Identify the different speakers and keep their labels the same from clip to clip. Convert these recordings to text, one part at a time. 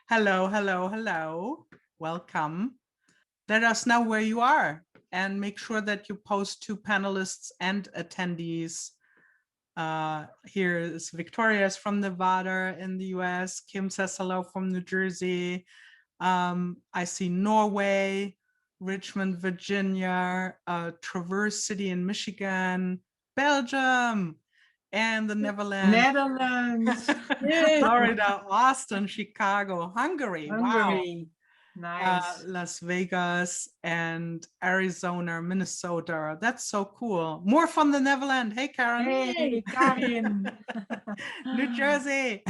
Speaker 1: Hello, hello, hello. Welcome. Let us know where you are and make sure that you post to panelists and attendees. Here is Victoria is from Nevada in the US. Kim says hello from New Jersey. I see Norway, Richmond, Virginia, Traverse City in Michigan, Belgium, and the Netherlands.
Speaker 2: Netherlands.
Speaker 1: Florida, Austin, Chicago, Hungary. Wow.
Speaker 2: Nice.
Speaker 1: Las Vegas and Arizona, Minnesota. That's so cool. More from the Netherlands. Hey, Karen.
Speaker 2: Hey, Karin.
Speaker 1: New Jersey.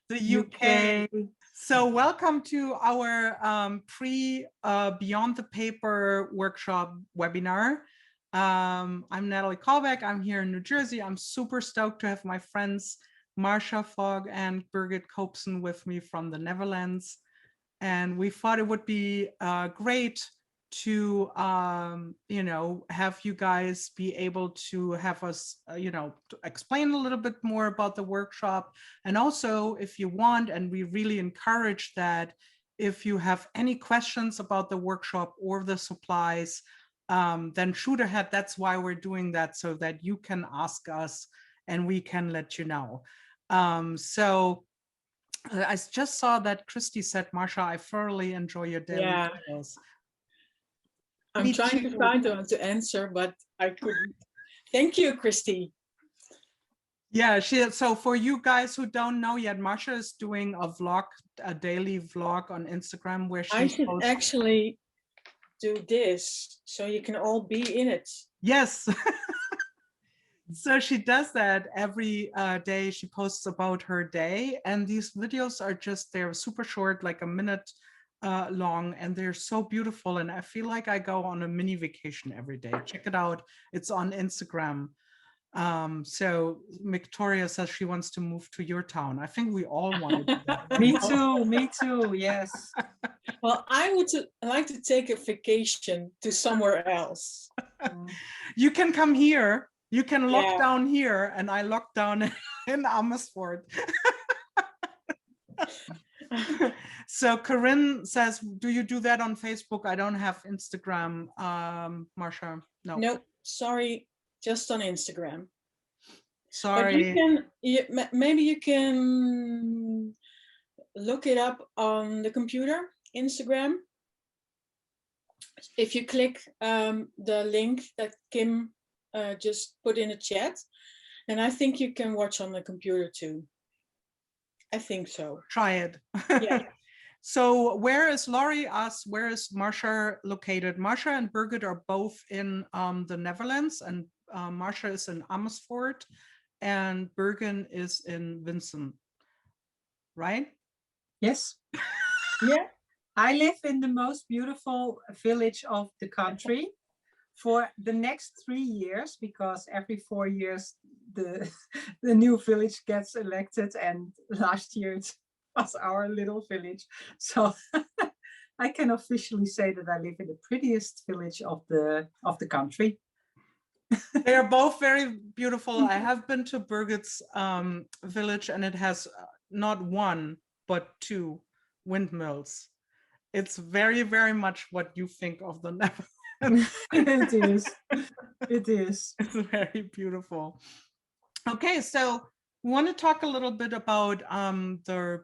Speaker 1: The UK. So welcome to our Beyond the Paper workshop webinar. I'm Nathalie Kalbach. I'm here in New Jersey. I'm super stoked to have my friends Marsha, Valk, and Birgit Koopsen with me from the Netherlands. And we thought it would be great to, have you guys be able to have us, to explain a little bit more about the workshop. And also, if you want, and we really encourage that, if you have any questions about the workshop or the supplies, then shoot ahead. That's why we're doing that, so that you can ask us and we can let you know. I just saw that Christy said, Marsha, I thoroughly enjoy your daily videos.
Speaker 3: I'm trying to find one to answer, but I couldn't. Thank you, Christy.
Speaker 1: Yeah, so for you guys who don't know yet, Marsha is doing a daily vlog on Instagram where she
Speaker 3: should actually do this so you can all be in it.
Speaker 1: Yes. So she does that every day. She posts about her day, and these videos are they're super short, like a minute long, and they're so beautiful. And I feel like I go on a mini vacation every day. Check it out. It's on Instagram. So Victoria says she wants to move to your town. I think we all want to do that.
Speaker 2: Me too, yes.
Speaker 3: Well, I would like to take a vacation to somewhere else.
Speaker 1: You can come here. You can lock down here, and I lock down in Amersfoort. So Corinne says, do you do that on Facebook? I don't have Instagram, Marsha. No.
Speaker 3: Nope, sorry, just on Instagram.
Speaker 1: Sorry.
Speaker 3: But maybe you can look it up on the computer, Instagram. If you click the link that Kim just put in the chat, and I think you can watch on the computer too. I think so.
Speaker 1: Try it.
Speaker 3: Yeah.
Speaker 1: So where is Laurie asked, where is Marsha located? Marsha and Birgit are both in the Netherlands, and Marsha is in Amersfoort and Birgit is in Vincent, right?
Speaker 2: Yes.
Speaker 3: Yeah.
Speaker 2: I live in the most beautiful village of the country for the next 3 years, because every 4 years the new village gets elected, and last year it was our little village. So I can officially say that I live in the prettiest village of the country.
Speaker 1: They are both very beautiful. I have been to Birgit's village, and it has not one but 2 windmills. It's very, very much what you think of the Netherlands.
Speaker 2: It is. It is.
Speaker 1: It's very beautiful. Okay, so we want to talk a little bit about the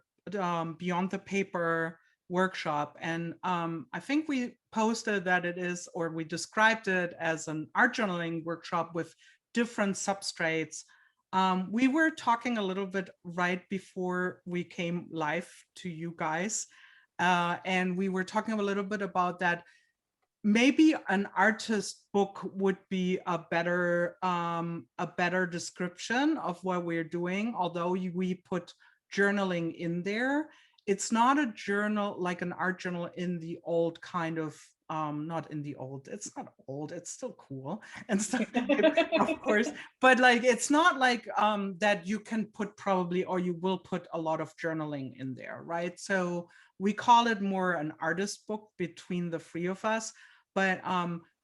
Speaker 1: Beyond the Paper workshop. And I think we posted that it is, or we described it as an art journaling workshop with different substrates. We were talking a little bit right before we came live to you guys. And we were talking a little bit about that. Maybe an artist book would be a better description of what we're doing. Although we put journaling in there, it's not a journal like an art journal in the old kind of, not in the old, it's not old, it's still cool and stuff, of course, but like it's not like that you can put probably, or you will put a lot of journaling in there, right? So we call it more an artist book between the 3 of us. But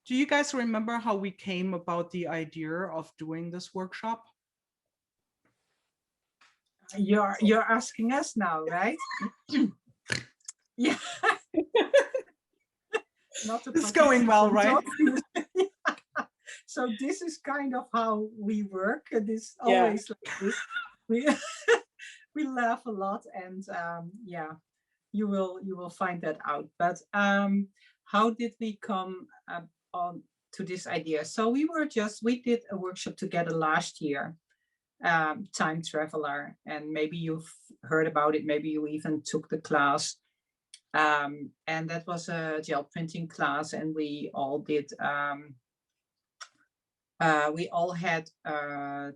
Speaker 1: do you guys remember how we came about the idea of doing this workshop?
Speaker 2: You're asking us now, right? Yeah. Not a
Speaker 1: It's going well, right?
Speaker 2: So this is kind of how we work. This
Speaker 3: Yeah.
Speaker 2: always like this. We we laugh a lot, and yeah, you will find that out. But how did we come on to this idea? So we did a workshop together last year, Time Traveler, and maybe you've heard about it. Maybe you even took the class. And that was a gel printing class, and we all did. We all had a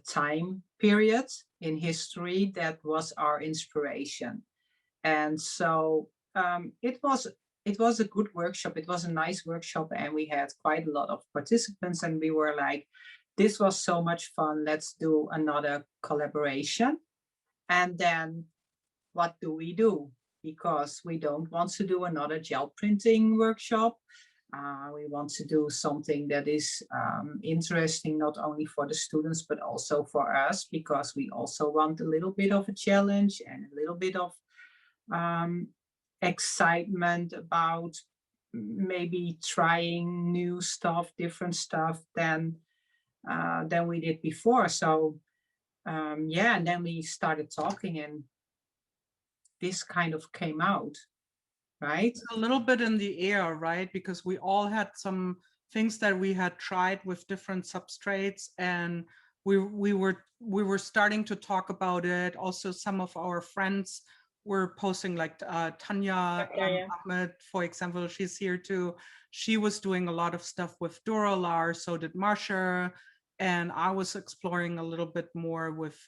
Speaker 2: time period in history that was our inspiration, and so it was a good workshop. It was a nice workshop, and we had quite a lot of participants, and we were like, "This was so much fun. Let's do another collaboration." And then, what do? Because we don't want to do another gel printing workshop. We want to do something that is interesting, not only for the students, but also for us, because we also want a little bit of a challenge and a little bit of excitement about maybe trying new stuff, different stuff than we did before. So yeah, and then we started talking, and this kind of came out, right?
Speaker 1: A little bit in the air, right? Because we all had some things that we had tried with different substrates, and we were starting to talk about it. Also, some of our friends were posting, like Tanya Ahmed, for example, she's here too. She was doing a lot of stuff with Dura, so did Marsha, and I was exploring a little bit more with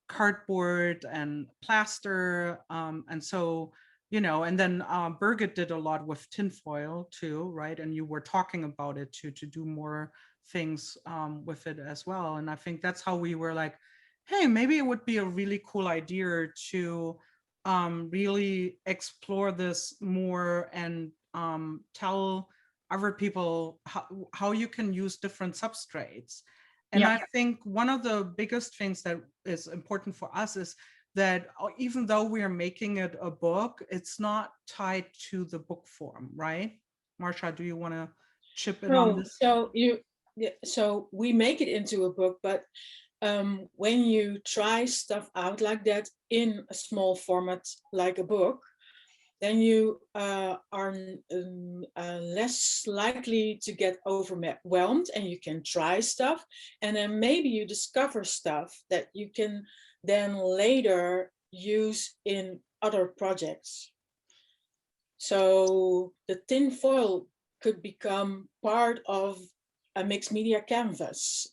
Speaker 1: cardboard and plaster, and so, you know, and then Birgit did a lot with tinfoil too, right? And you were talking about it to do more things with it as well. And I think that's how we were like, hey, maybe it would be a really cool idea to really explore this more and tell other people how you can use different substrates. And I think one of the biggest things that is important for us is that even though we are making it a book, it's not tied to the book form, right? Marsha, do you want to chip in on this?
Speaker 3: So we make it into a book, but when you try stuff out like that in a small format like a book, then you are less likely to get overwhelmed, and you can try stuff, and then maybe you discover stuff that you can then later use in other projects. So the tin foil could become part of a mixed media canvas,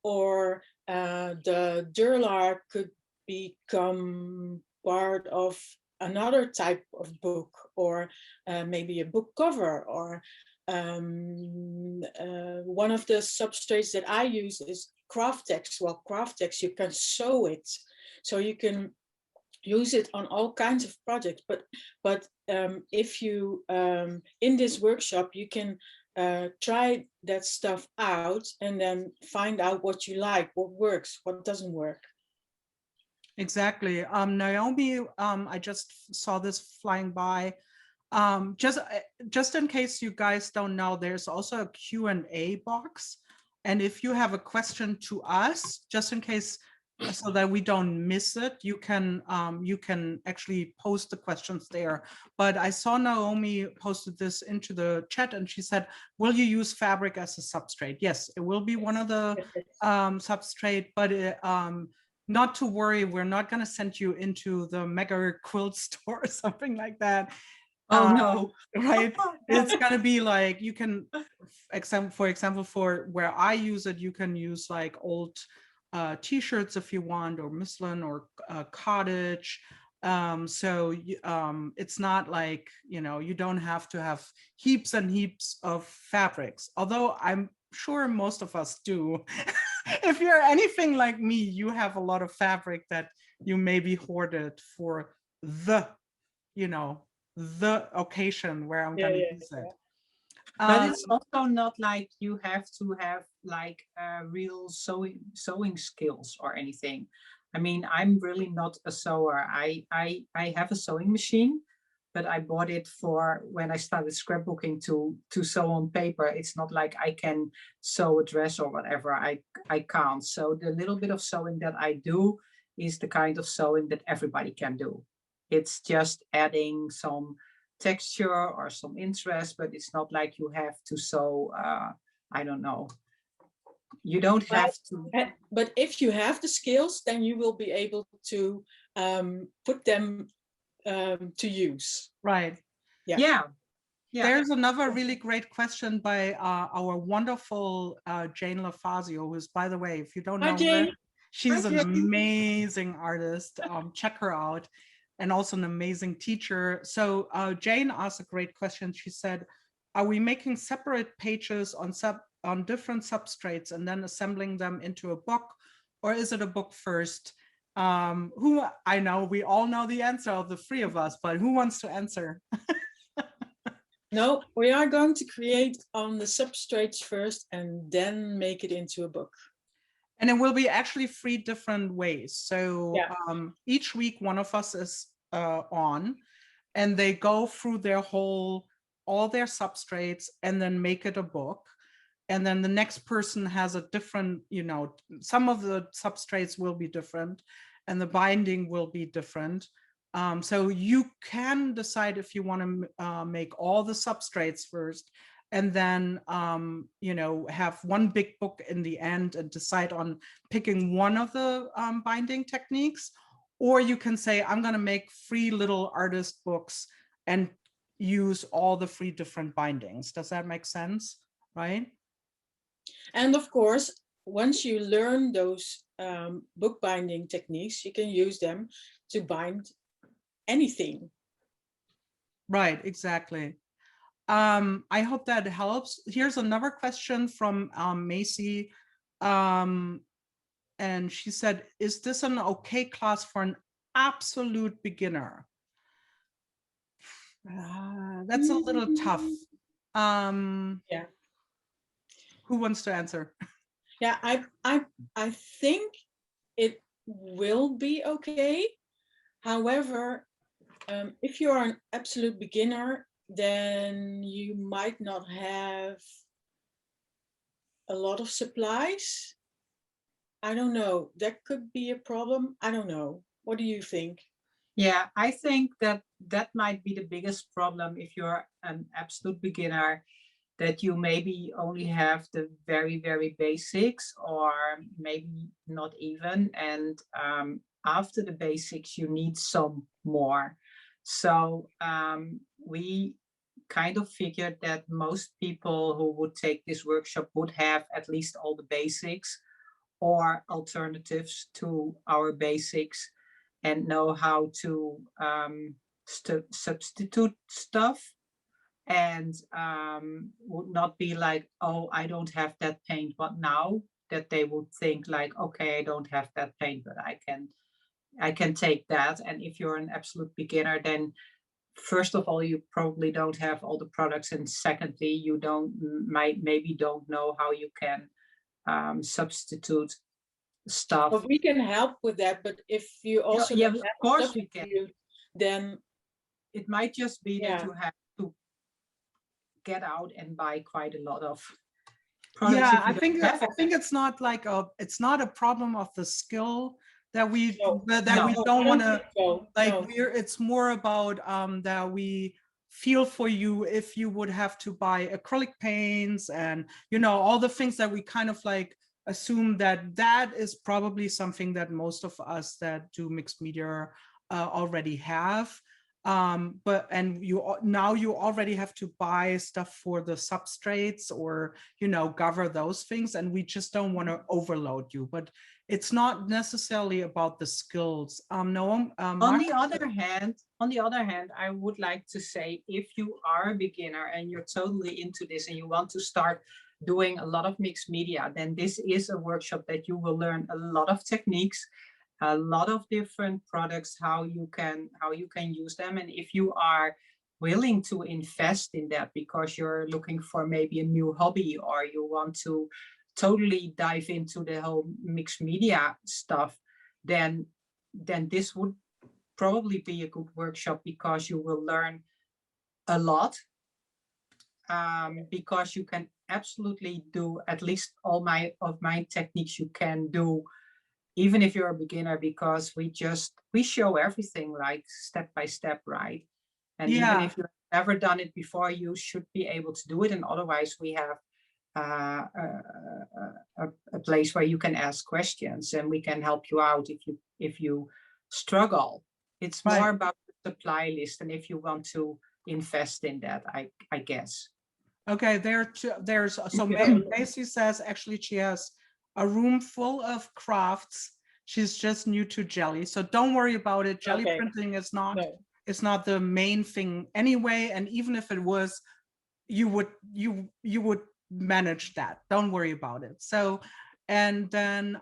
Speaker 3: or the Dura could become part of another type of book, or maybe a book cover, or one of the substrates that I use is Craftex. Well, Craftex, you can sew it, so you can use it on all kinds of projects. But if you in this workshop, you can try that stuff out and then find out what you like, what works, what doesn't work.
Speaker 1: Exactly. Naomi, I just saw this flying by. Just in case you guys don't know, there's also a Q&A box. And if you have a question to us, just in case, so that we don't miss it, you can actually post the questions there. But I saw Naomi posted this into the chat, and she said, will you use fabric as a substrate? Yes, it will be one of the substrate, but not to worry, we're not going to send you into the mega quilt store or something like that.
Speaker 2: Oh no.
Speaker 1: Right? It's going to be like, you can, for example, for where I use it, you can use like old t-shirts if you want, or muslin, or cottage. So it's not like, you know, you don't have to have heaps and heaps of fabrics, although I'm sure most of us do. If you're anything like me, you have a lot of fabric that you maybe hoarded for the, you know, the occasion where I'm going to use it.
Speaker 2: But it's also not like you have to have like real sewing skills or anything. I mean, I'm really not a sewer. I have a sewing machine, but I bought it for when I started scrapbooking to sew on paper. It's not like I can sew a dress or whatever. I can't. So the little bit of sewing that I do is the kind of sewing that everybody can do. It's just adding some texture or some interest, but it's not like you have to sew, I don't know. You don't have to.
Speaker 3: But if you have the skills, then you will be able to put them to use.
Speaker 1: Right.
Speaker 2: Yeah.
Speaker 1: There's another really great question by our wonderful Jane LaFazio, who's, by the way, if you don't know her, she's an amazing artist. Check her out, and also an amazing teacher. So Jane asked a great question. She said, are we making separate pages on different substrates and then assembling them into a book, or is it a book first? Who, I know we all know the answer of the three of us, but who wants to answer?
Speaker 3: No, we are going to create on the substrates first and then make it into a book.
Speaker 1: And it will be actually 3 different ways. So each week one of us is on, and they go through all their substrates and then make it a book. And then the next person has a different, some of the substrates will be different and the binding will be different. So you can decide if you want to make all the substrates first and then, have one big book in the end and decide on picking one of the binding techniques. Or you can say, I'm going to make 3 little artist books and use all the 3 different bindings. Does that make sense? Right?
Speaker 3: And of course, once you learn those book binding techniques, you can use them to bind anything.
Speaker 1: Right, exactly. I hope that helps. Here's another question from Macy. And she said, is this an okay class for an absolute beginner? That's a little tough.
Speaker 3: Yeah.
Speaker 1: Who wants to answer?
Speaker 3: Yeah, I think it will be okay. However, if you're an absolute beginner, then you might not have a lot of supplies. I don't know. That could be a problem. I don't know. What do you think?
Speaker 2: Yeah, I think that might be the biggest problem if you're an absolute beginner, that you maybe only have the very, very basics, or maybe not even. And after the basics, you need some more. So we kind of figured that most people who would take this workshop would have at least all the basics or alternatives to our basics and know how to substitute stuff, and would not be like, oh, I don't have that paint, what now? That they would think like, okay, I don't have that paint, but I can take that. And if you're an absolute beginner, then first of all, you probably don't have all the products, and secondly, you maybe don't know how you can substitute stuff.
Speaker 3: But we can help with that, but if you also
Speaker 2: of course we can,
Speaker 3: then
Speaker 2: it might just be that you have to get out and buy quite a lot of products.
Speaker 1: Yeah, I think it's not like it's not a problem of the skill that we don't want to it's more about that we feel for you if you would have to buy acrylic paints and all the things that we kind of like assume that is probably something that most of us that do mixed media already have. But you already have to buy stuff for the substrates or cover those things, and we just don't want to overload you. But it's not necessarily about the skills. No.
Speaker 2: On the other hand, I would like to say, if you are a beginner and you're totally into this and you want to start doing a lot of mixed media, then this is a workshop that you will learn a lot of techniques, a lot of different products, how you can use them. And if you are willing to invest in that because you're looking for maybe a new hobby, or you want to totally dive into the whole mixed media stuff, then this would probably be a good workshop, because you will learn a lot, because you can absolutely do at least all of my techniques you can do, even if you're a beginner, because we show everything like step by step, right? And even if you've never done it before, you should be able to do it. And otherwise we have a place where you can ask questions, and we can help you out if you struggle. It's more about the supply list, and if you want to invest in that, I guess.
Speaker 1: Okay, so Macy says actually she has a room full of crafts. She's just new to jelly, so don't worry about it. Jelly printing is not not the main thing anyway, and even if it was, you would manage that. Don't worry about it. So, and then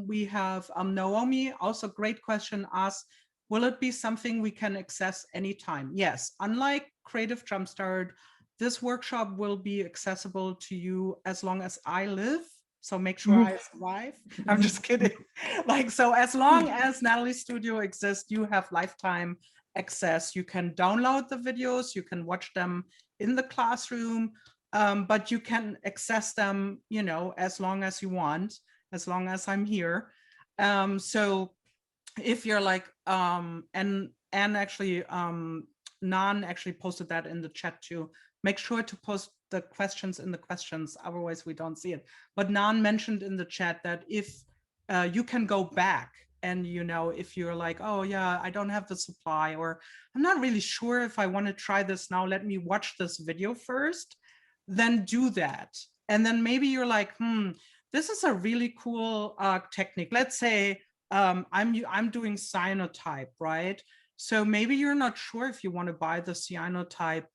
Speaker 1: we have Naomi, also great question, asked, will it be something we can access anytime? Yes, unlike Creative Jumpstart, this workshop will be accessible to you as long as I live. So make sure I survive. I'm just kidding. Like, so as long as Nathalie's studio exists, you have lifetime access. You can download the videos, you can watch them in the classroom, but you can access them, you know, as long as you want, as long as I'm here. So if you're like, and actually, Nan actually posted that in the chat too. Make sure to post the questions in the questions, otherwise we don't see it. But Nan mentioned in the chat that if you can go back, and you know, if you're like, oh yeah, I don't have the supply, or I'm not really sure if I want to try this now, let me watch this video first, then do that. And then maybe you're like, this is a really cool technique. Let's say I'm doing cyanotype, right? So maybe you're not sure if you want to buy the cyanotype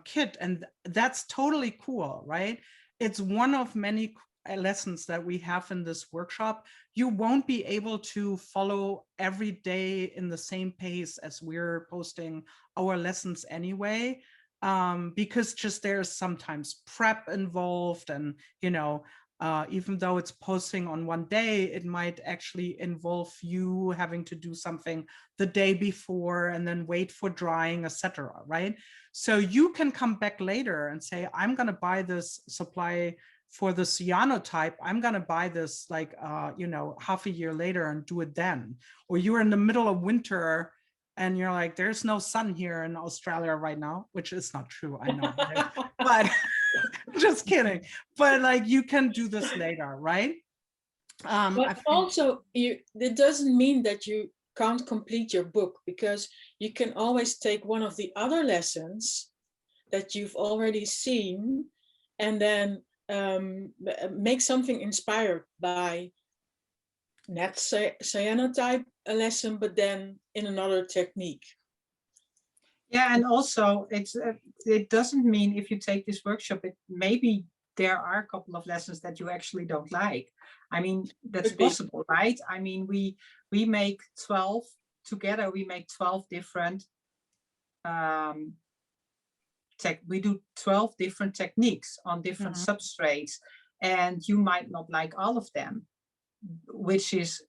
Speaker 1: kit, and that's totally cool, right? It's one of many lessons that we have in this workshop. You won't be able to follow every day in the same pace as we're posting our lessons anyway, because just there's sometimes prep involved, and you know, even though it's posting on one day, it might actually involve you having to do something the day before and then wait for drying, etc. Right? So you can come back later and say, I'm going to buy this supply for the cyanotype. I'm going to buy this like, you know, half a year later and do it then. Or you're in the middle of winter and you're like, there's no sun here in Australia right now, which is not true, I know, right? But just kidding. But like, you can do this later, right?
Speaker 3: But also, it doesn't mean that you can't complete your book, because you can always take one of the other lessons that you've already seen and then make something inspired by not cyanotype a lesson, but then in another technique.
Speaker 2: Yeah, and also it doesn't mean if you take this workshop, maybe there are a couple of lessons that you actually don't like. I mean, that's possible, right? I mean, we make 12 together. We make 12 different we do 12 different techniques on different substrates, and you might not like all of them, which is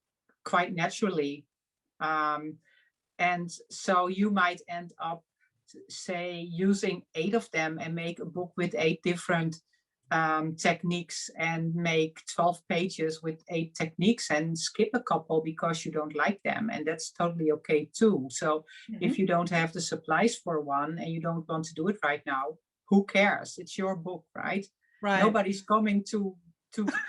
Speaker 2: quite naturally. And so you might end up, say, using 8 of them and make a book with 8 different techniques, and make 12 pages with 8 techniques and skip a couple because you don't like them. And that's totally okay too. So if you don't have the supplies for one and you don't want to do it right now, who cares? It's your book, right? Nobody's coming to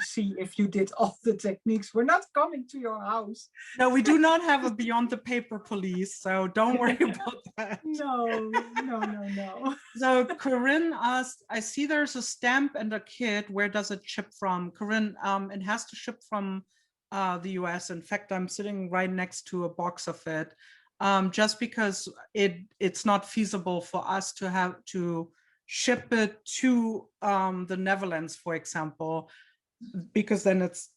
Speaker 2: see if you did all the techniques. We're not coming to your house.
Speaker 1: No, we do not have a Beyond the Paper police, so don't worry about that.
Speaker 2: No.
Speaker 1: So Corinne asked, I see there's a stamp and a kit. Where does it ship from? Corinne, it has to ship from the US. In fact, I'm sitting right next to a box of it, just because it's not feasible for us to have to ship it to the Netherlands, for example, because then it's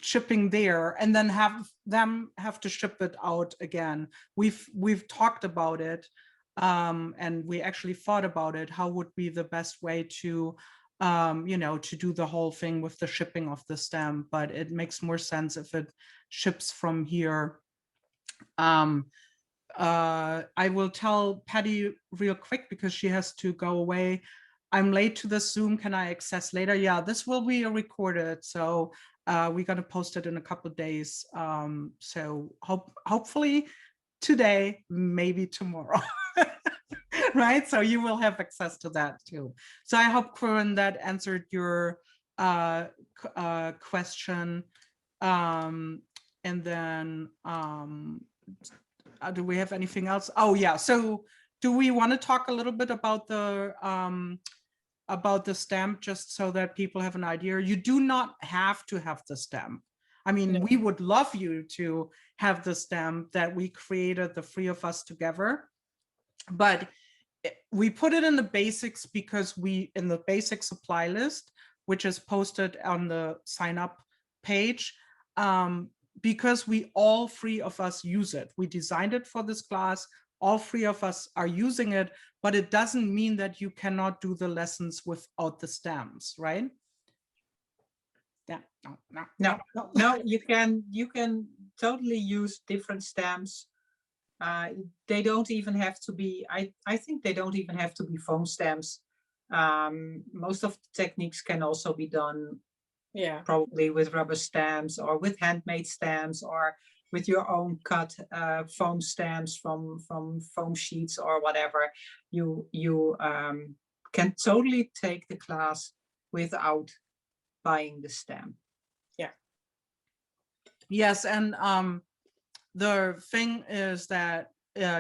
Speaker 1: shipping there and then have to ship it out again. We've talked about it, and we actually thought about it. How would be the best way to you know, to do the whole thing with the shipping of the stamp, but it makes more sense if it ships from here. I will tell Patty real quick because she has to go away. I'm late to the Zoom. Can I access later? Yeah, this will be recorded. So we're going to post it in a couple of days. So hopefully today, maybe tomorrow. Right? So you will have access to that too. So I hope, Corinne, that answered your question. And then do we have anything else? Oh yeah, so do we want to talk a little bit about the stamp, just so that people have an idea? You do not have to have the stamp. I mean,
Speaker 3: No.
Speaker 1: we would love you to have the stamp that we created, the three of us together, but we put it in the basics because in the basic supply list, which is posted on the sign up page, because all three of us use it. We designed it for this class. All three of us are using it, but it doesn't mean that you cannot do the lessons without the stamps, right? Yeah,
Speaker 2: No, you can totally use different stamps. They don't even have to be, I think they don't even have to be foam stamps. Most of the techniques can also be done, yeah, probably with rubber stamps or with handmade stamps or with your own cut foam stamps from foam sheets or whatever. You can totally take the class without buying the stamp. Yeah.
Speaker 1: Yes, and the thing is that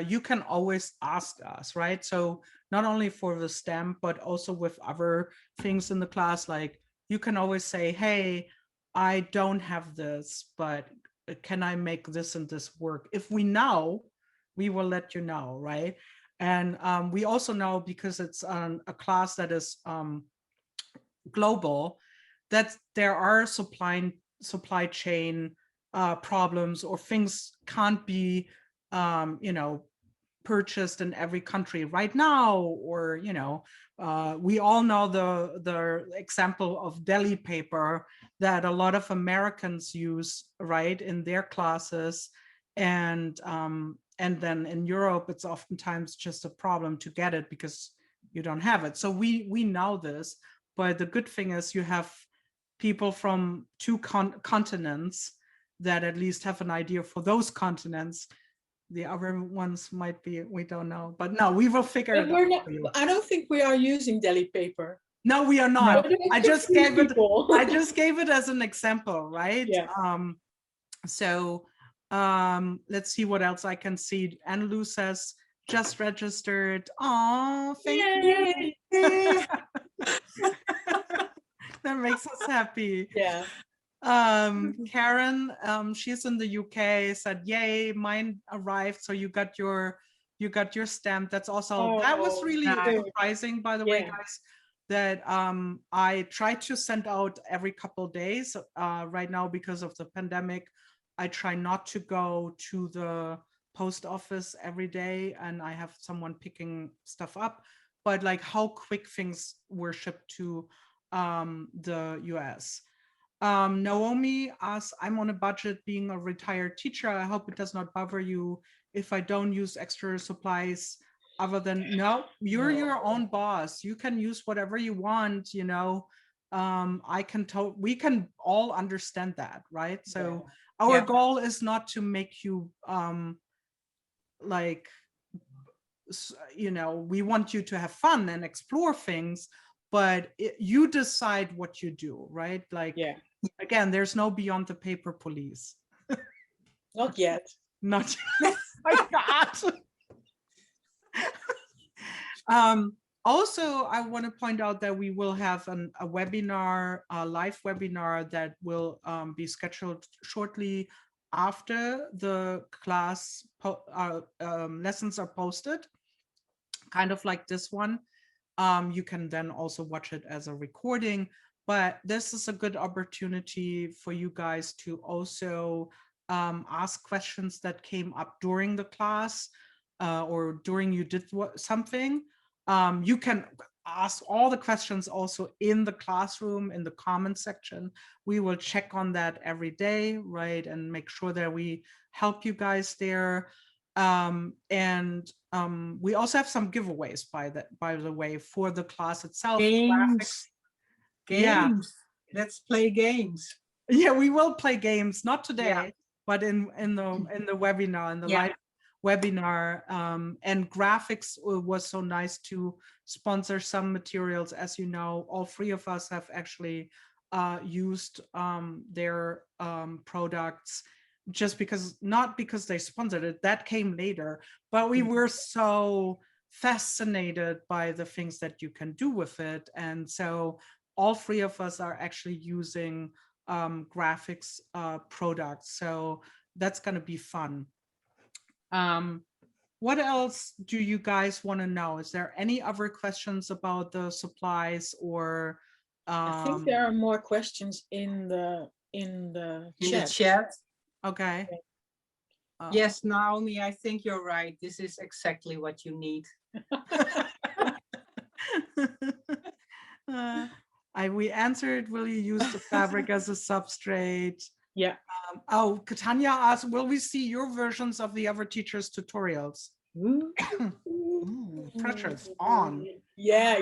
Speaker 1: you can always ask us, right? So not only for the stamp, but also with other things in the class, like you can always say, hey, I don't have this, but can I make this and this work? If we know, we will let you know, right? And we also know, because it's a class that is global, that there are supply chain problems, or things can't be you know, purchased in every country right now, or you know, we all know the example of deli paper that a lot of Americans use, right, in their classes, and then in Europe it's oftentimes just a problem to get it because you don't have it. So we know this, but the good thing is you have people from two continents that at least have an idea for those continents. The other ones might be, we don't know, but no, we will figure it out.
Speaker 3: Not, I don't think we are using deli paper.
Speaker 1: No, we are not.
Speaker 3: No.
Speaker 1: I just gave it as an example, right?
Speaker 3: Yeah.
Speaker 1: So let's see what else I can see. And Lou says, just registered. Oh, thank you. That makes us happy.
Speaker 3: Yeah.
Speaker 1: Karen, she's in the UK, said, yay, mine arrived. So you got your stamp. That's also, that was really surprising, by the way, guys, that I try to send out every couple of days right now because of the pandemic. I try not to go to the post office every day, and I have someone picking stuff up, but like how quick things were shipped to the US. Naomi asks, I'm on a budget being a retired teacher. I hope it does not bother you if I don't use extra supplies other than, no, you're your own boss. You can use whatever you want, you know. We can all understand that, right? So our goal is not to make you like, you know, we want you to have fun and explore things, but you decide what you do, right? Like, again, there's no beyond the paper police.
Speaker 3: Not yet.
Speaker 1: Not yet. My God. Also, I want to point out that we will have a webinar, a live webinar that will be scheduled shortly after the class lessons are posted, kind of like this one. You can then also watch it as a recording, but this is a good opportunity for you guys to also ask questions that came up during the class or during you did something. You can, ask all the questions also in the classroom, in the comment section. We will check on that every day, right? And make sure that we help you guys there. We also have some giveaways by the way, for the class itself.
Speaker 2: Games.
Speaker 1: Yeah.
Speaker 2: Let's play games.
Speaker 1: Yeah, we will play games, not today,
Speaker 2: Yeah.
Speaker 1: but in the webinar, in the live webinar. And graphics was so nice to sponsor some materials. As you know, all three of us have actually used their products, just because, not because they sponsored it, that came later, but we were so fascinated by the things that you can do with it. And so all three of us are actually using graphics products. So that's going to be fun. What else do you guys want to know? Is there any other questions about the supplies, or
Speaker 3: I think there are more questions in the chat.
Speaker 1: Okay.
Speaker 2: Yes, Naomi, I think you're right. This is exactly what you need.
Speaker 1: We answered, will you use the fabric as a substrate?
Speaker 3: Yeah.
Speaker 1: Katanya asked, will we see your versions of the other teachers' tutorials? Ooh, pressure's on.
Speaker 3: Yeah.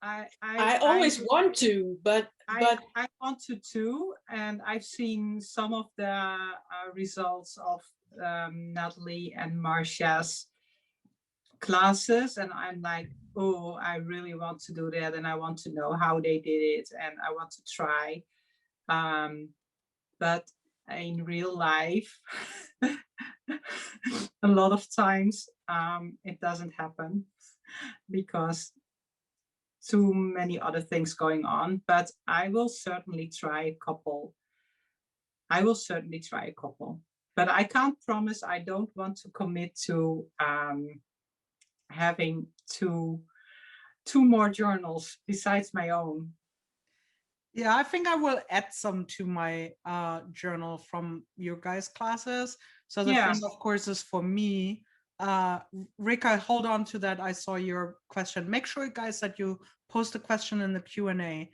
Speaker 3: I always want to, but
Speaker 2: I want to too, and I've seen some of the results of Nathalie and Marsha's classes, and I'm like, oh, I really want to do that, and I want to know how they did it, and I want to try. But in real life, a lot of times it doesn't happen because too many other things going on. But I will certainly try a couple. But I can't promise. I don't want to commit to having two more journals besides my own.
Speaker 1: Yeah, I think I will add some to my journal from your guys' classes. So the thing, of course, is for me. Rika, hold on to that. I saw your question. Make sure, guys, that you post a question in the Q&A.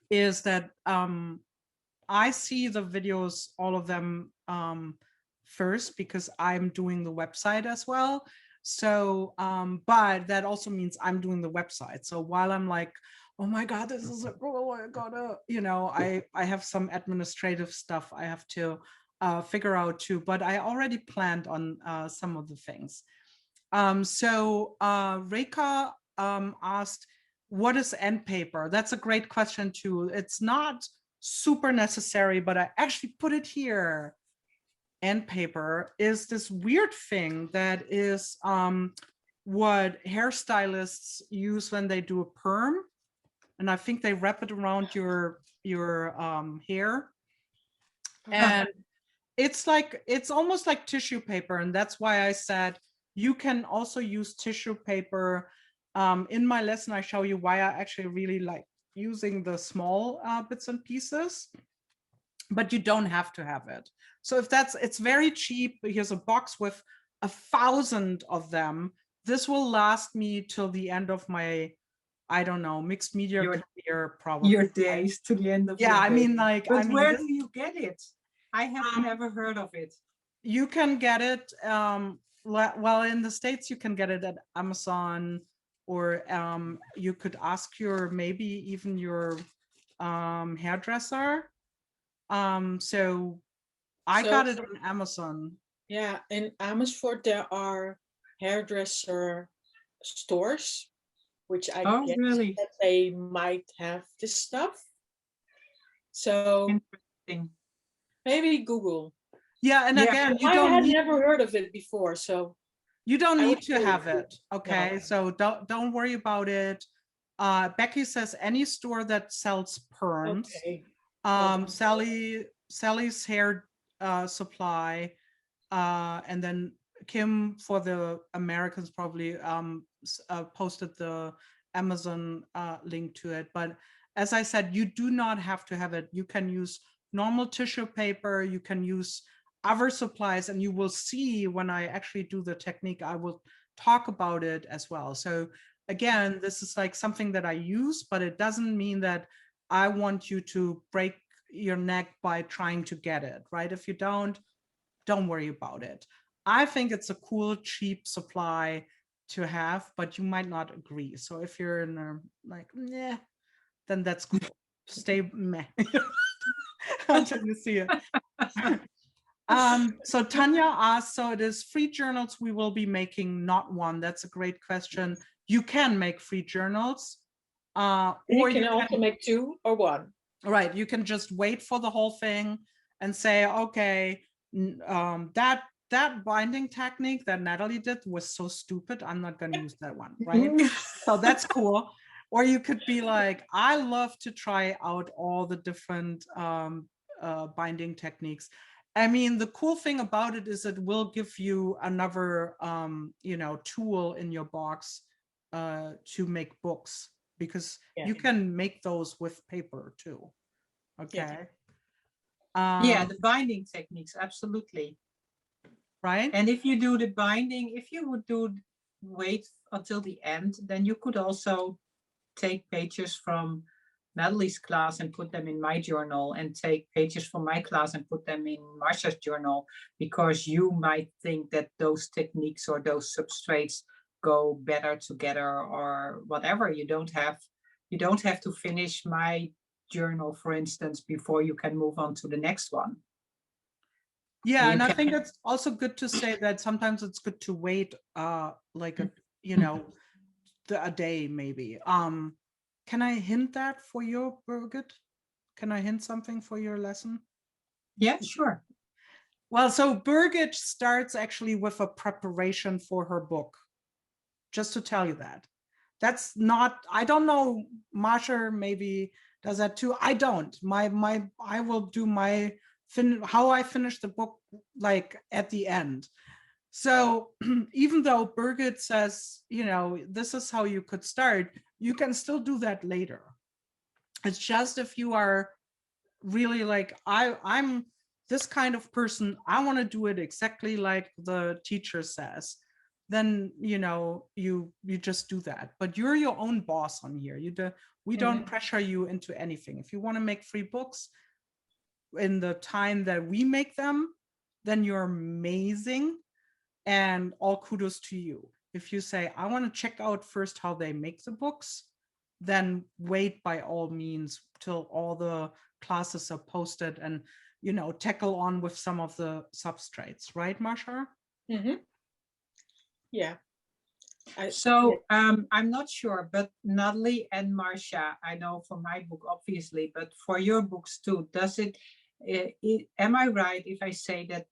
Speaker 1: Is that I see the videos, all of them, first, because I'm doing the website as well. So, but that also means I'm doing the website. So while I'm like, oh my God, this is a girl, I gotta, I have some administrative stuff I have to figure out too, but I already planned on some of the things. So Reka asked, what is end paper? That's a great question too. It's not super necessary, but I actually put it here. End paper is this weird thing that is what hairstylists use when they do a perm. And I think they wrap it around your hair. And it's almost like tissue paper. And that's why I said you can also use tissue paper. In my lesson, I show you why I actually really like using the small bits and pieces, but you don't have to have it. So if it's very cheap. Here's a box with 1,000 of them. This will last me till the end of my, I don't know, mixed media career, probably.
Speaker 2: Your days to the end of
Speaker 1: your
Speaker 2: I
Speaker 1: day. Mean, like,
Speaker 2: but where do you get it? I have never heard of it.
Speaker 1: You can get it, well, in the States, you can get it at Amazon, or you could ask maybe even your hairdresser. So I got it on Amazon.
Speaker 3: Yeah, in Amersfoort there are hairdresser stores, which I guess
Speaker 2: really?
Speaker 3: that they might have this stuff. So
Speaker 2: interesting.
Speaker 3: Maybe Google.
Speaker 1: Yeah, and again,
Speaker 3: I had never heard of it before, so
Speaker 1: you don't need to have it. Okay, so don't worry about it. Becky says any store that sells perms.
Speaker 3: Okay.
Speaker 1: Sally's hair supply, and then Kim for the Americans probably posted the Amazon link to it. But as I said, you do not have to have it. You can use normal tissue paper. You can use other supplies, and you will see when I actually do the technique, I will talk about it as well. So again, this is like something that I use, but it doesn't mean that I want you to break your neck by trying to get it, right? If you don't worry about it. I think it's a cool, cheap supply to have, but you might not agree. So if you're in a like, yeah, then that's cool. Stay meh until you see it. So Tanya asked, so it is free journals we will be making, not one. That's a great question. You can make free journals. Or
Speaker 3: you can also make 2 or 1.
Speaker 1: Right, you can just wait for the whole thing and say, okay, that binding technique that Nathalie did was so stupid, I'm not going to use that one, right? So that's cool. Or you could be like, I love to try out all the different binding techniques. I mean, the cool thing about it is it will give you another, tool in your box to make books, because you can make those with paper too. Okay.
Speaker 2: Yeah, the binding techniques, absolutely.
Speaker 1: Right.
Speaker 2: And if you do the binding, if you would wait until the end, then you could also take pages from Nathalie's class and put them in my journal, and take pages from my class and put them in Marsha's journal, because you might think that those techniques or those substrates go better together or whatever. You don't have to finish my journal, for instance, before you can move on to the next one.
Speaker 1: Yeah, and I think it's also good to say that sometimes it's good to wait like a day maybe. Can I hint that for your Birgit? Can I hint something for your lesson?
Speaker 2: Yeah, sure.
Speaker 1: Well, so Birgit starts actually with a preparation for her book. Just to tell you that. That's not, I don't know, Marsha maybe does that too. I don't. I will do my how I finish the book like at the end. So even though Birgit says, this is how you could start, you can still do that later. It's just if you are really like, I'm this kind of person, I want to do it exactly like the teacher says, then you just do that. But you're your own boss on here. We don't pressure you into anything. If you want to make free books in the time that we make them, then you're amazing, and all kudos to you. If you say, I want to check out first how they make the books, then wait by all means till all the classes are posted, and tackle on with some of the substrates, right, Marsha?
Speaker 3: Mm-hmm. Yeah.
Speaker 2: I'm not sure, but Nathalie and Marsha, I know for my book, obviously, but for your books too, am I right if I say that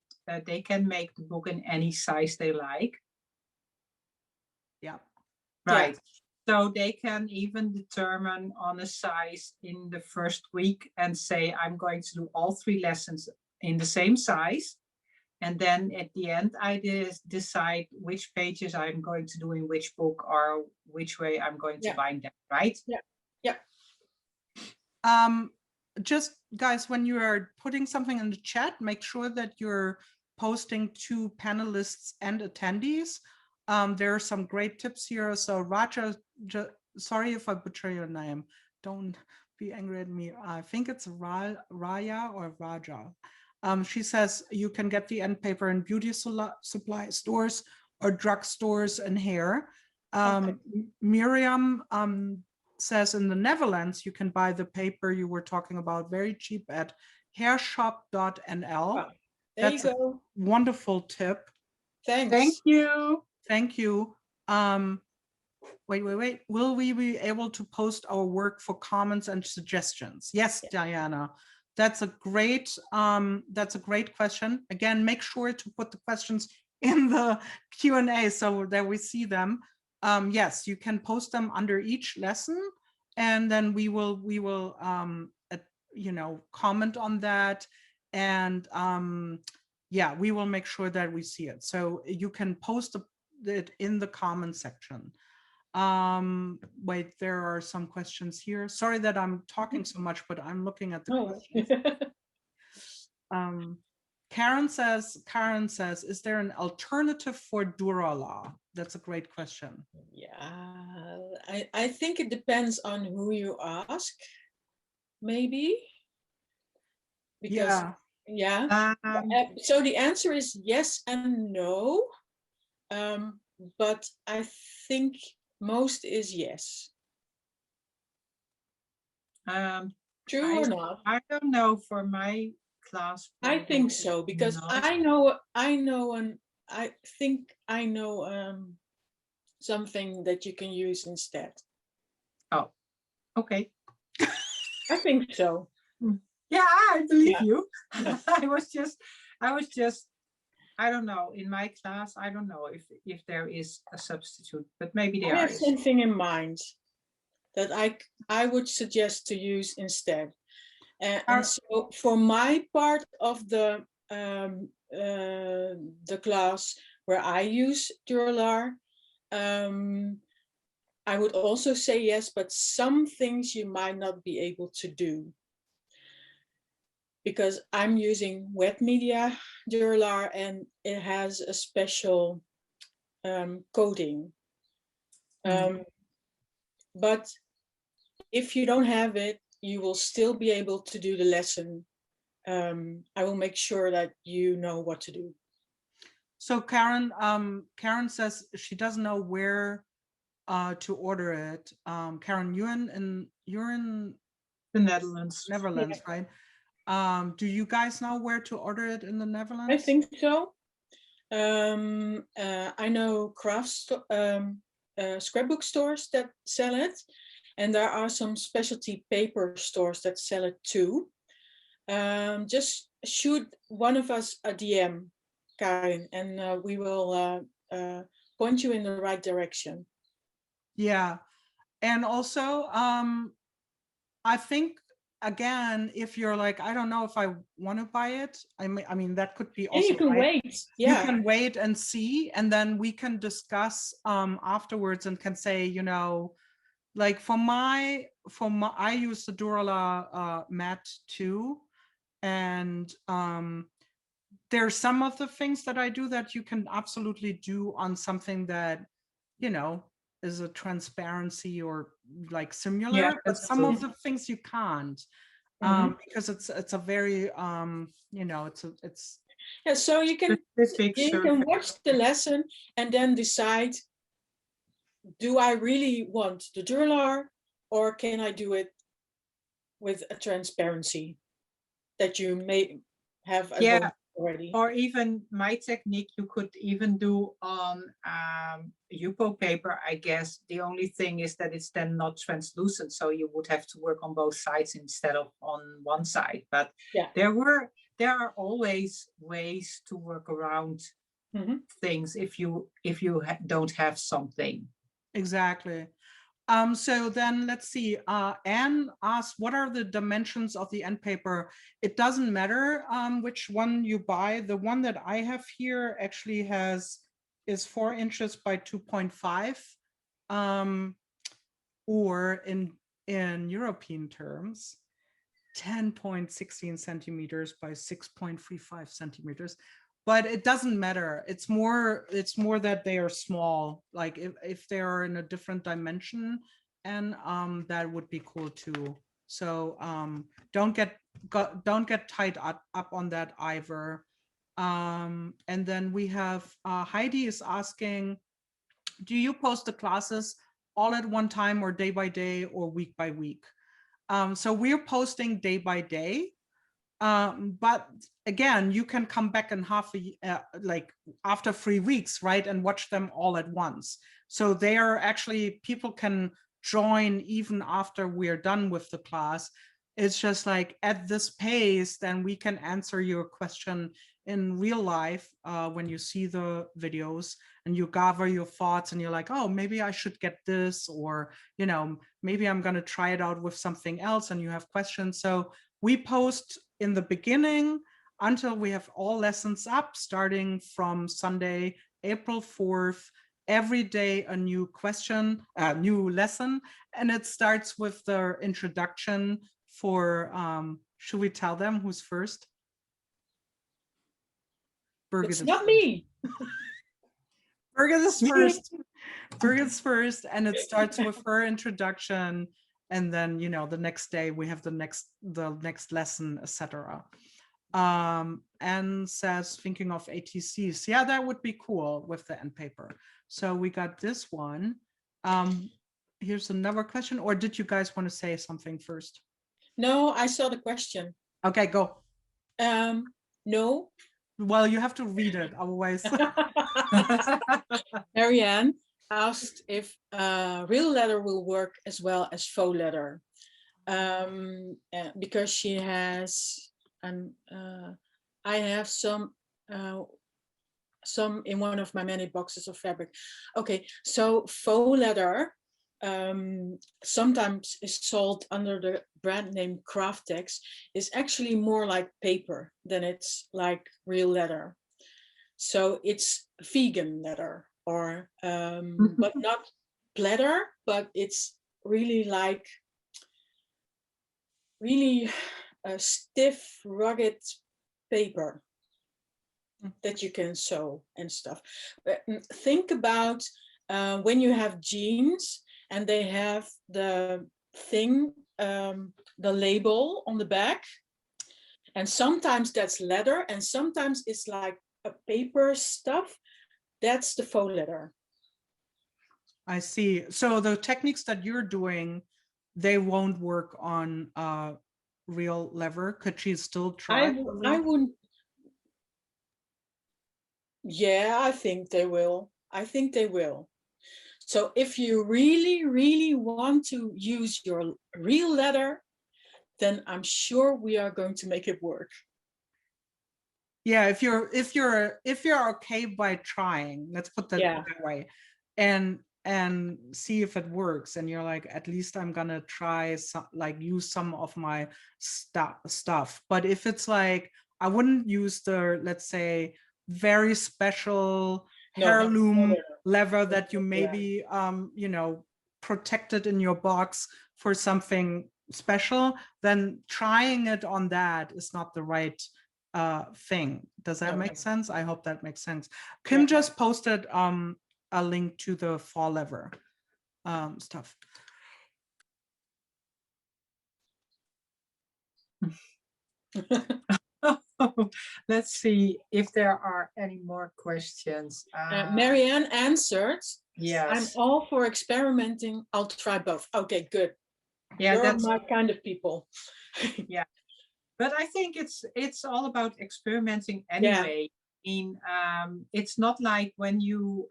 Speaker 2: they can make the book in any size they like?
Speaker 1: Yeah.
Speaker 2: Right. Yeah. So they can even determine on a size in the first week and say, I'm going to do all 3 lessons in the same size. And then at the end, I decide which pages I'm going to do in which book, or which way I'm going to bind them, right?
Speaker 3: Yeah.
Speaker 1: Just guys, when you are putting something in the chat, make sure that you're posting to panelists and attendees. There are some great tips here. So Raja, sorry if I butcher your name. Don't be angry at me. I think it's Raya or Raja. She says you can get the end paper in beauty supply stores or drugstores and hair. Miriam says in the Netherlands, you can buy the paper you were talking about very cheap at hairshop.nl.
Speaker 3: Wow.
Speaker 1: That's a wonderful tip.
Speaker 3: Thanks.
Speaker 2: Thank you.
Speaker 1: Thank you. Wait. Will we be able to post our work for comments and suggestions? Yes, Diana. That's a great question. Again, make sure to put the questions in the Q&A so that we see them. Yes, you can post them under each lesson, and then we will comment on that, and we will make sure that we see it. So you can post it in the comment section. Wait, there are some questions here. Sorry that I'm talking so much, but I'm looking at the questions. Karen says, is there an alternative for Dura law? That's a great question.
Speaker 3: Yeah, I think it depends on who you ask, maybe. Because, yeah. So the answer is yes and no. But I think most is yes. True or not?
Speaker 2: I don't know for my class.
Speaker 3: I think so, because I know something that you can use instead.
Speaker 2: Oh, okay.
Speaker 3: I think so.
Speaker 2: Yeah, I believe you. I was just, I don't know, in my class, I don't know if there is a substitute, but maybe there is.
Speaker 3: I have something in mind that I would suggest to use instead. And so for my part of the class where I use Dura, I would also say yes, but some things you might not be able to do. Because I'm using wet media Dura and it has a special coating. But if you don't have it, you will still be able to do the lesson. I will make sure that you know what to do.
Speaker 1: So Karen says she doesn't know where to order it. Karen, you're in
Speaker 2: the Netherlands.
Speaker 1: Yeah. Right? Do you guys know where to order it in the Netherlands?
Speaker 3: I think so. I know scrapbook stores that sell it, and there are some specialty paper stores that sell it too. Just shoot one of us a DM, Karin, and we will point you in the right direction.
Speaker 1: Yeah, and also I think, again, if you're like, I don't know if I want to buy it, I mean that could be also,
Speaker 3: you can wait.
Speaker 1: Yeah, you can wait and see, and then we can discuss afterwards and can say, you know, like for my I use the Dura mat too, and there's some of the things that I do that you can absolutely do on something that, you know, is a transparency or like similar, but some of the things you can't, because it's a very you know, it's
Speaker 3: yeah. So you can watch the lesson and then decide, do I really want the Dura, or can I do it with a transparency that you may have already?
Speaker 2: Or even my technique you could even do on Yupo paper, I guess. The only thing is that it's then not translucent, so you would have to work on both sides instead of on one side. But yeah, there are always ways to work around things if you don't have something.
Speaker 1: Exactly. So then let's see, Anne asked, what are the dimensions of the end paper? It doesn't matter which one you buy. The one that I have here actually is 4 inches by 2.5, or in European terms, 10.16 centimeters by 6.35 centimeters. But it doesn't matter. It's more that they are small. Like if they are in a different dimension, and that would be cool too. So don't get tied up on that either. And then we have Heidi is asking, do you post the classes all at one time or day by day or week by week? So we're posting day by day. But again, you can come back in like after 3 weeks, right, and watch them all at once. So they are actually, people can join even after we're done with the class. It's just like at this pace, then we can answer your question in real life when you see the videos and you gather your thoughts and you're like, oh, maybe I should get this, or, you know, maybe I'm going to try it out with something else, and you have questions. So we post in the beginning until we have all lessons up, starting from Sunday, April 4th, every day a new question, a new lesson. And it starts with the introduction for, should we tell them who's first? Birgit
Speaker 3: It's
Speaker 1: is
Speaker 3: not
Speaker 1: first.
Speaker 3: me.
Speaker 1: Birgit is first. Birgit's first, and it starts with her introduction, and then the next day we have the next lesson, etc. And says thinking of ATCs. Yeah, that would be cool with the end paper. So we got this one. Here's another question, or did you guys want to say something first?
Speaker 3: No, I saw the question.
Speaker 1: Okay, go.
Speaker 3: No.
Speaker 1: Well, you have to read it, otherwise.
Speaker 3: Marianne asked if real leather will work as well as faux leather, because she has, I have some in one of my many boxes of fabric. Okay, so faux leather sometimes is sold under the brand name Craftex, is actually more like paper than it's like real leather. So it's vegan leather, or but not pleather, but it's really like really stiff, rugged paper that you can sew and stuff. But think about when you have jeans and they have the thing, the label on the back, and sometimes that's leather and sometimes it's like a paper stuff. That's the faux leather.
Speaker 1: I see. So the techniques that you're doing, they won't work on real leather. Could she still try?
Speaker 3: I wouldn't. Yeah, I think they will. I think they will. So if you really, really want to use your real leather, then I'm sure we are going to make it work.
Speaker 1: Yeah, if you're okay by trying, let's put that that way, and see if it works, and you're like, at least I'm gonna try some, like use some of my stuff. But if it's like, I wouldn't use the, let's say, very special heirloom leather that you maybe protected in your box for something special, then trying it on that is not the right thing. Does that make sense? I hope that makes sense. Kim just posted a link to the fall leather stuff.
Speaker 2: Let's see if there are any more questions.
Speaker 3: Marianne answered,
Speaker 2: yes,
Speaker 3: I'm all for experimenting. I'll try both. Okay, good.
Speaker 2: Yeah,
Speaker 3: You're
Speaker 2: that's
Speaker 3: my kind of people.
Speaker 2: Yeah, but I think it's all about experimenting anyway. I mean, it's not like when you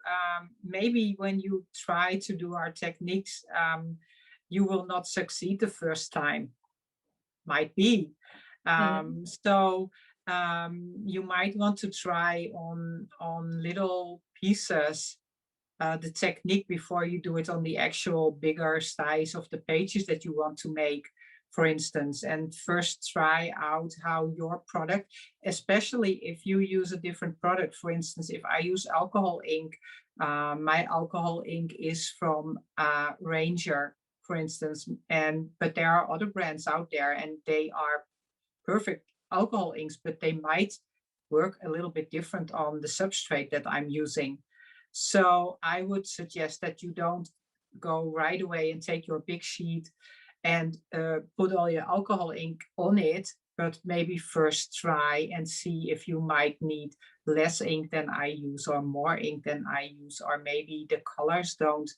Speaker 2: maybe when you try to do our techniques, you will not succeed the first time. Might be. So you might want to try on little pieces the technique before you do it on the actual bigger size of the pages that you want to make, for instance, and first try out how your product, especially if you use a different product. For instance, if I use alcohol ink, my alcohol ink is from Ranger, for instance, but there are other brands out there and they are perfect alcohol inks, but they might work a little bit different on the substrate that I'm using. So I would suggest that you don't go right away and take your big sheet and put all your alcohol ink on it, but maybe first try and see if you might need less ink than I use or more ink than I use, or maybe the colors don't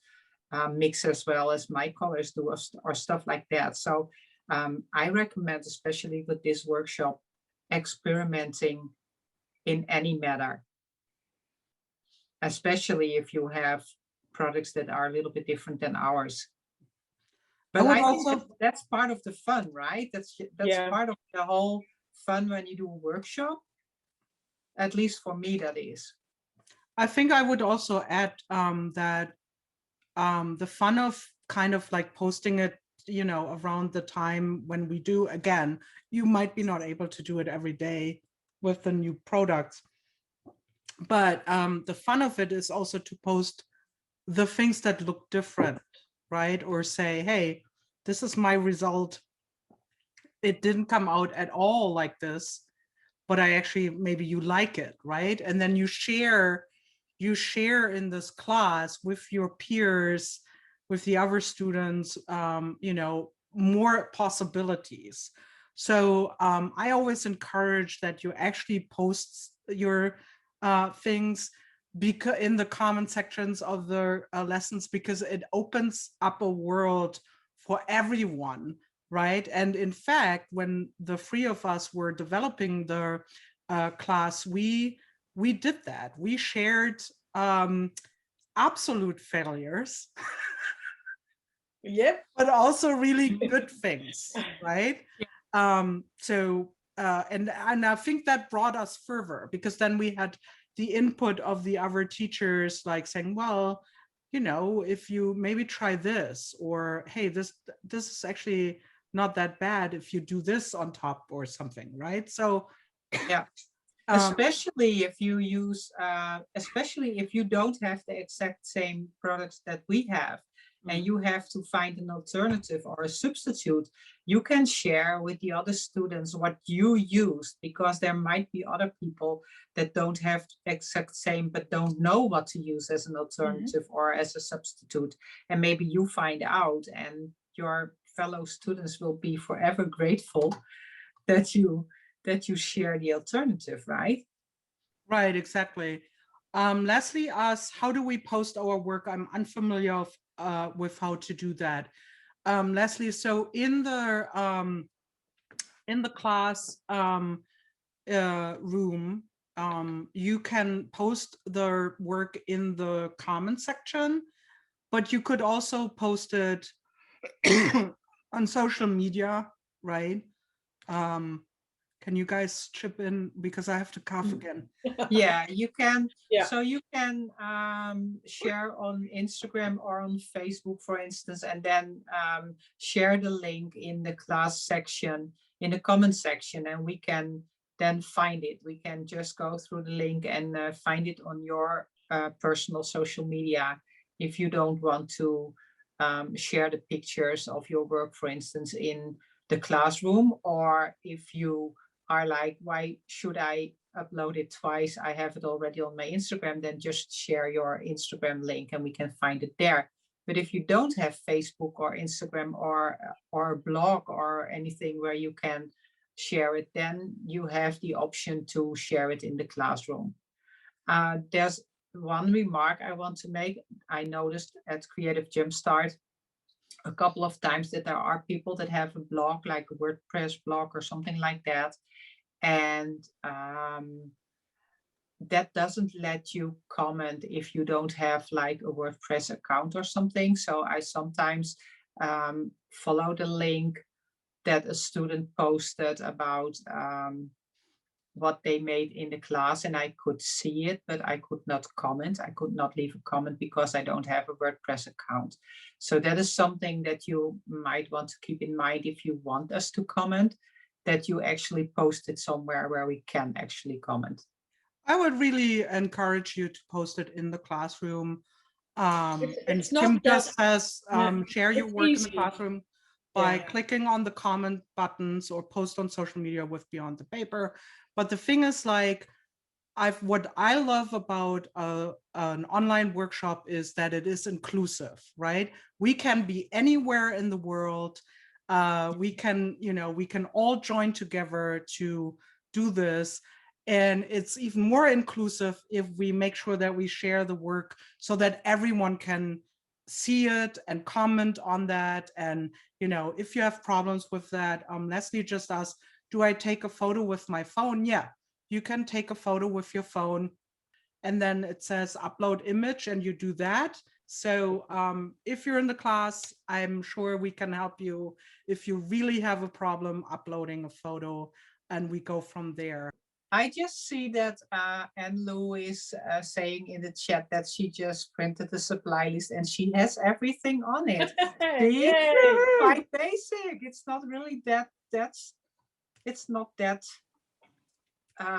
Speaker 2: mix as well as my colors do, or stuff like that. So I recommend, especially with this workshop, experimenting in any matter, especially if you have products that are a little bit different than ours. But I think that's part of the fun, right? That's part of the whole fun when you do a workshop. At least for me, that is.
Speaker 1: I think I would also add that the fun of kind of like posting it, around the time when we do, again, you might be not able to do it every day with the new products. But the fun of it is also to post the things that look different, right? Or say, hey, this is my result. It didn't come out at all like this, but maybe you like it, right? And then you share in this class with your peers, with the other students, more possibilities. So I always encourage that you actually post your things in the comment sections of the lessons, because it opens up a world for everyone, right? And in fact, when the three of us were developing the class, we did that. We shared absolute failures.
Speaker 3: Yep.
Speaker 1: But also really good things, right? And I think that brought us further, because then we had the input of the other teachers, like saying, well, if you maybe try this, or hey, this is actually not that bad if you do this on top or something, right? So
Speaker 2: yeah. Especially if you use, especially if you don't have the exact same products that we have, and you have to find an alternative or a substitute, you can share with the other students what you used, because there might be other people that don't have the exact same, but don't know what to use as an alternative or as a substitute. And maybe you find out, and your fellow students will be forever grateful that you share the alternative, right?
Speaker 1: Right, exactly. Leslie asks, how do we post our work? I'm unfamiliar with how to do that. Leslie, so in the class room, you can post the work in the comment section, but you could also post it on social media, right? Can you guys chip in, because I have to cough again?
Speaker 2: Yeah, you can. Yeah. So you can share on Instagram or on Facebook, for instance, and then share the link in the class section, in the comment section, and we can then find it. We can just go through the link and find it on your personal social media if you don't want to share the pictures of your work, for instance, in the classroom, or if you are like, why should I upload it twice? I have it already on my Instagram. Then just share your Instagram link and we can find it there. But if you don't have Facebook or Instagram or a blog or anything where you can share it, then you have the option to share it in the classroom. There's one remark I want to make. I noticed at Creative Jumpstart a couple of times that there are people that have a blog, like a WordPress blog or something like that. And that doesn't let you comment if you don't have like a WordPress account or something. So I sometimes follow the link that a student posted about what they made in the class, and I could see it, but I could not comment. I could not leave a comment because I don't have a WordPress account. So that is something that you might want to keep in mind if you want us to comment, that you actually post it somewhere where we can actually comment.
Speaker 1: I would really encourage you to post it in the classroom. And
Speaker 3: Kim
Speaker 1: just says, share your work
Speaker 3: easy
Speaker 1: in the classroom by clicking on the comment buttons or post on social media with Beyond the Paper. But the thing is, like, what I love about an online workshop is that it is inclusive, right? We can be anywhere in the world. We can all join together to do this. And it's even more inclusive if we make sure that we share the work so that everyone can see it and comment on that. And, if you have problems with that, Leslie just asked, do I take a photo with my phone? Yeah, you can take a photo with your phone. And then it says upload image, and you do that. So if you're in the class, I'm sure we can help you if you really have a problem uploading a photo, and we go from there.
Speaker 2: I just see that Anne Lou is saying in the chat that she just printed the supply list and she has everything on it. See? Quite basic. It's not really it's not that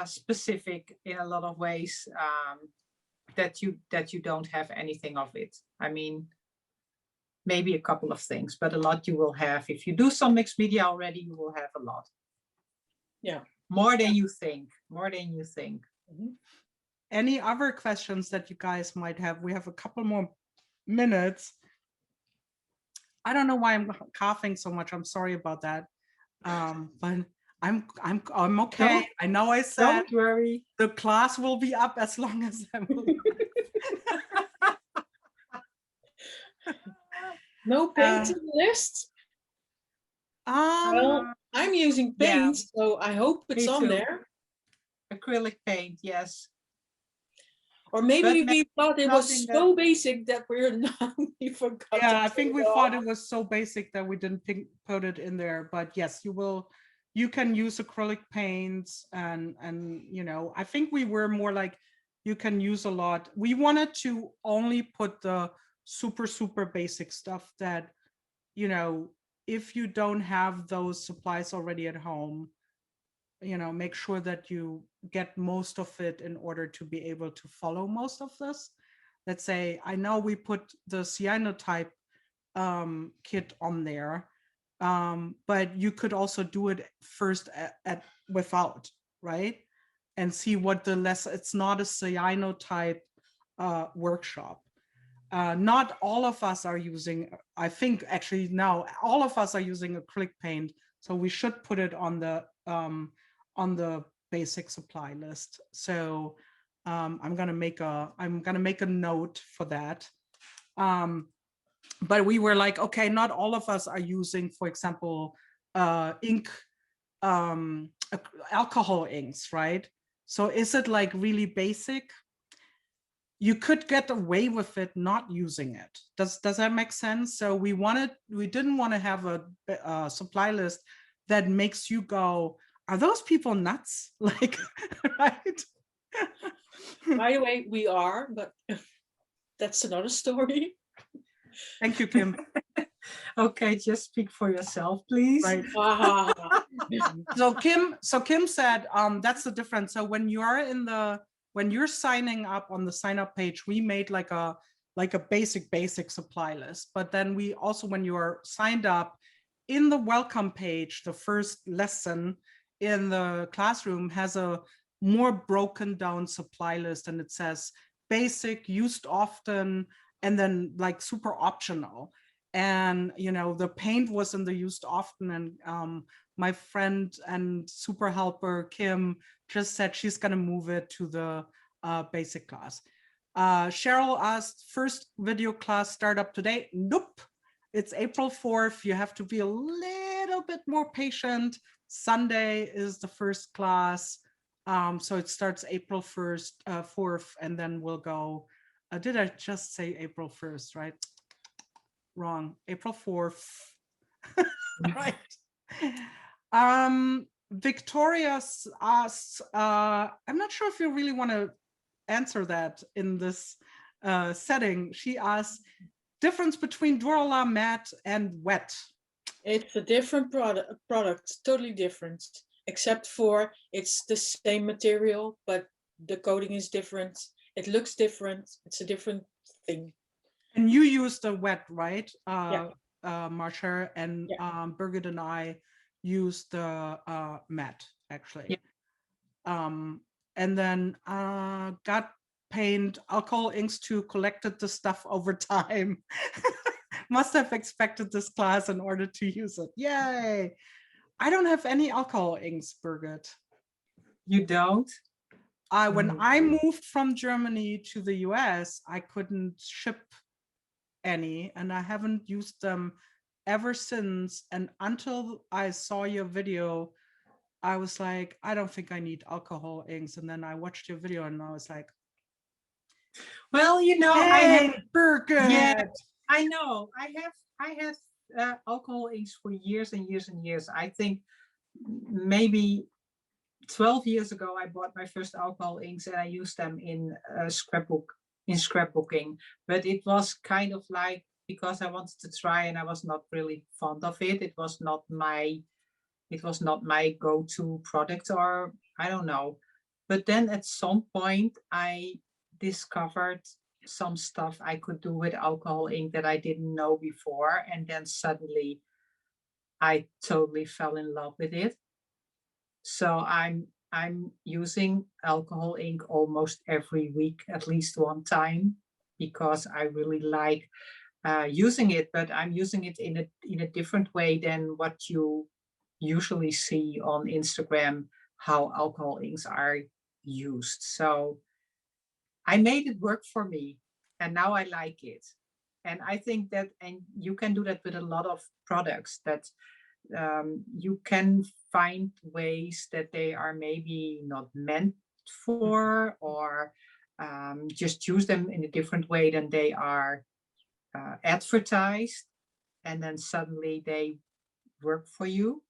Speaker 2: specific in a lot of ways, that you don't have anything of it. I mean, maybe a couple of things, but a lot you will have. If you do some mixed media already, you will have a lot.
Speaker 3: Yeah.
Speaker 2: More than you think. More than you think.
Speaker 1: Any other questions that you guys might have? We have a couple more minutes. I don't know why I'm coughing so much. I'm sorry about that. But I'm okay. I know I said
Speaker 2: Don't worry.
Speaker 1: the class will be up as long as I'm alive.
Speaker 3: No painting list? Well, I'm using paint, so I hope it's on there.
Speaker 2: Acrylic paint, yes.
Speaker 3: Or maybe we thought it was so basic that we forgot.
Speaker 1: Yeah, I think we thought it was so basic that we didn't put it in there. But yes, you can use acrylic paints and you know, I think we were more like you can use a lot. We wanted to only put the super basic stuff that, you know, if you don't have those supplies already at home, you know, make sure that you get most of it in order to be able to follow most of this. Let's say, I know we put the cyanotype kit on there, but you could also do it first without, right? And see what it's not a cyanotype workshop. Not all of us are using, I think actually now all of us are using acrylic paint, so we should put it on the basic supply list. So I'm gonna make a note for that. But we were like, okay, not all of us are using, for example, ink, alcohol inks, right? So is it like really basic? You could get away with it not using it. Does that make sense? So we didn't want to have a supply list that makes you go, are those people nuts? Like, right?
Speaker 3: By the way, we are, but that's another story.
Speaker 1: Thank you, Kim.
Speaker 2: Okay, just speak for yourself, please.
Speaker 1: Right. So Kim said that's the difference. So when you're signing up on the sign up page, we made like a basic supply list. But then we also, when you are signed up in the welcome page, the first lesson in the classroom has a more broken down supply list, and it says basic, used often, and then like super optional. And you know, the paint was in the used often, and my friend and super helper Kim just said she's going to move it to the basic class. Cheryl asked, first video class start up today? Nope, it's April 4th. You have to be a little bit more patient. Sunday is the first class, so it starts April 4th, and then we'll go. Did I just say April 1st, right? Wrong, April 4th. Right. Victoria asks, I'm not sure if you really want to answer that in this setting. She asks, difference between Dura matte and wet.
Speaker 3: It's a different product, totally different, except for it's the same material, but the coating is different. It looks different. It's a different thing.
Speaker 1: And you use the wet, right?
Speaker 3: Yeah.
Speaker 1: Marsha, and
Speaker 3: yeah.
Speaker 1: Birgit and I use the matte, actually. Yeah. And then got paint, alcohol inks too, collected the stuff over time. Must have expected this class in order to use it. Yay! I don't have any alcohol inks, Birgit.
Speaker 2: You don't?
Speaker 1: When I moved from Germany to the US, I couldn't ship any, and I haven't used them ever since. And until I saw your video, I was like, I don't think I need alcohol inks. And then I watched your video and I was like,
Speaker 2: well, you know,
Speaker 1: hey,
Speaker 2: I have
Speaker 1: Birgit.
Speaker 2: Yeah, I know. I have alcohol inks for years and years and years. I think maybe 12 years ago I bought my first alcohol inks and I used them in scrapbooking. But it was kind of like, because I wanted to try and I was not really fond of it. It was not my go-to product, or I don't know. But then at some point I discovered some stuff I could do with alcohol ink that I didn't know before, and then suddenly I totally fell in love with it. So I'm using alcohol ink almost every week, at least one time, because I really like using it, but I'm using it in a different way than what you usually see on Instagram, how alcohol inks are used. So I made it work for me, and now I like it. And I think that, and you can do that with a lot of products, that you can find ways that they are maybe not meant for, or just use them in a different way than they are advertised, and then suddenly they work for you.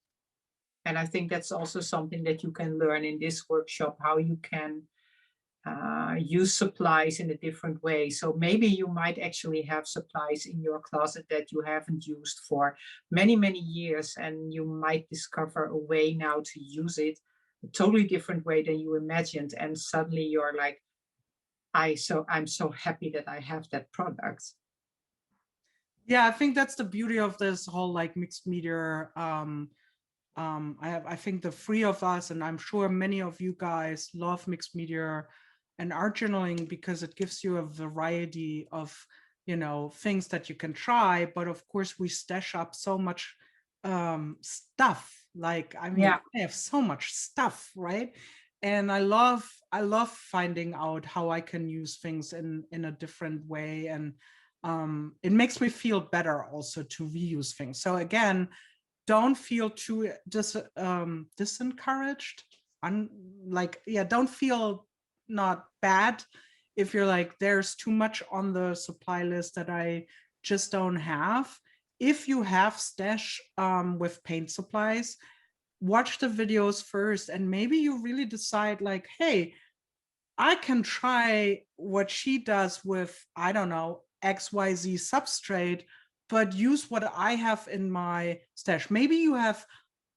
Speaker 2: And I think that's also something that you can learn in this workshop, how you can use supplies in a different way. So maybe you might actually have supplies in your closet that you haven't used for many, many years, and you might discover a way now to use it a totally different way than you imagined. And suddenly you're like, I'm so happy that I have that product.
Speaker 1: Yeah, I think that's the beauty of this whole like mixed media. I think the three of us, and I'm sure many of you guys, love mixed media and art journaling because it gives you a variety of, you know, things that you can try. But of course, we stash up so much stuff. Like, I mean,
Speaker 2: Yeah.
Speaker 1: I have so much stuff, right? And I love finding out how I can use things in a different way, and it makes me feel better also to reuse things. So again, don't feel too disencouraged. Don't feel not bad if you're like, there's too much on the supply list that I just don't have. If you have stash with paint supplies, watch the videos first, and maybe you really decide like, hey, I can try what she does with, I don't know, XYZ substrate, but use what I have in my stash. Maybe you have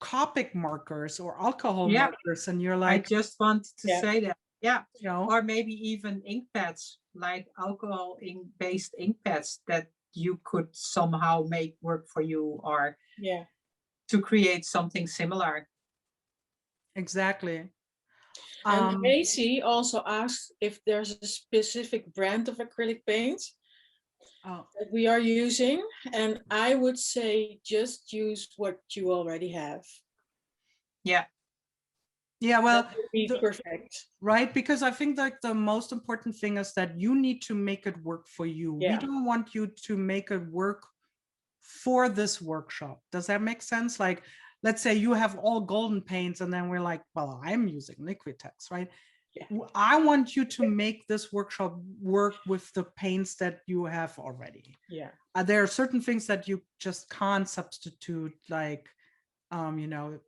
Speaker 1: Copic markers or alcohol markers, and you're like,
Speaker 2: I just wanted to say that. Yeah.
Speaker 1: you know,
Speaker 2: or maybe even ink pads, like alcohol ink based ink pads that you could somehow make work for you, or to create something similar.
Speaker 1: exactly.
Speaker 3: And Macy also asked if there's a specific brand of acrylic paint that we are using, and I would say just use what you already have.
Speaker 1: Yeah, well,
Speaker 3: that would be perfect,
Speaker 1: right? Because I think like the most important thing is that you need to make it work for you. We don't want you to make it work for this workshop. Does that make sense? Like, let's say you have all golden paints, and then we're like, well, I'm using Liquitex, right? I want you to make this workshop work with the paints that you have already. There are certain things that you just can't substitute, like, you know,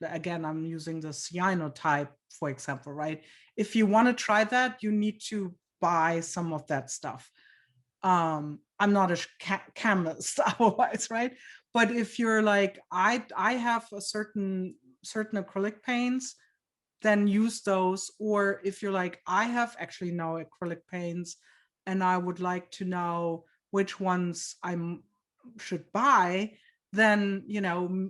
Speaker 1: again, I'm using the cyanotype, for example, right? If you want to try that, you need to buy some of that stuff. I'm not a chemist otherwise, right? But if you're like, I have a certain acrylic paints, then use those. Or if you're like, I have actually no acrylic paints and I would like to know which ones I should buy, then, you know,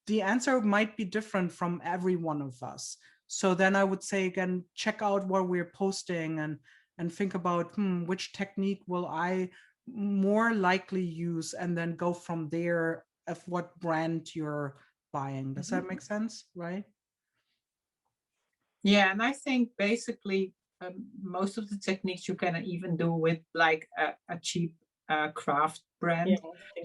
Speaker 1: the answer might be different from every one of us. So then I would say, again, check out what we're posting and think about, which technique will I more likely use, and then go from there of what brand you're buying. Does that make sense, right?
Speaker 2: Yeah, and I think basically most of the techniques you can even do with like a cheap craft brand.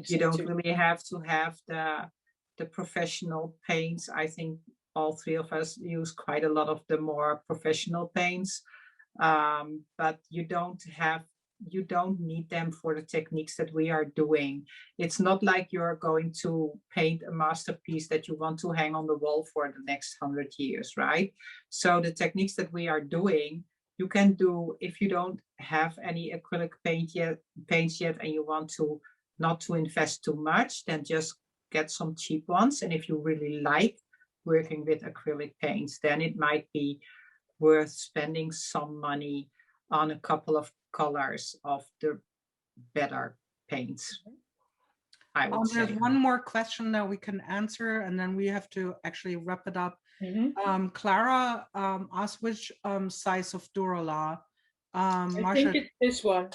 Speaker 2: You don't really have to have the professional paints. I think all three of us use quite a lot of the more professional paints, but you don't need them for the techniques that we are doing. It's not like you're going to paint a masterpiece that you want to hang on the wall for the next 100 years, right? So the techniques that we are doing, you can do if you don't have any acrylic paints yet, and you want to not to invest too much, then just get some cheap ones. And if you really like working with acrylic paints, then it might be worth spending some money on a couple of colors of the better paints. I would
Speaker 1: There's
Speaker 2: say.
Speaker 1: one more question that we can answer, and then we have to actually wrap it up. Clara asked which size of Dura.
Speaker 3: I
Speaker 1: Marsha,
Speaker 3: think it's this one.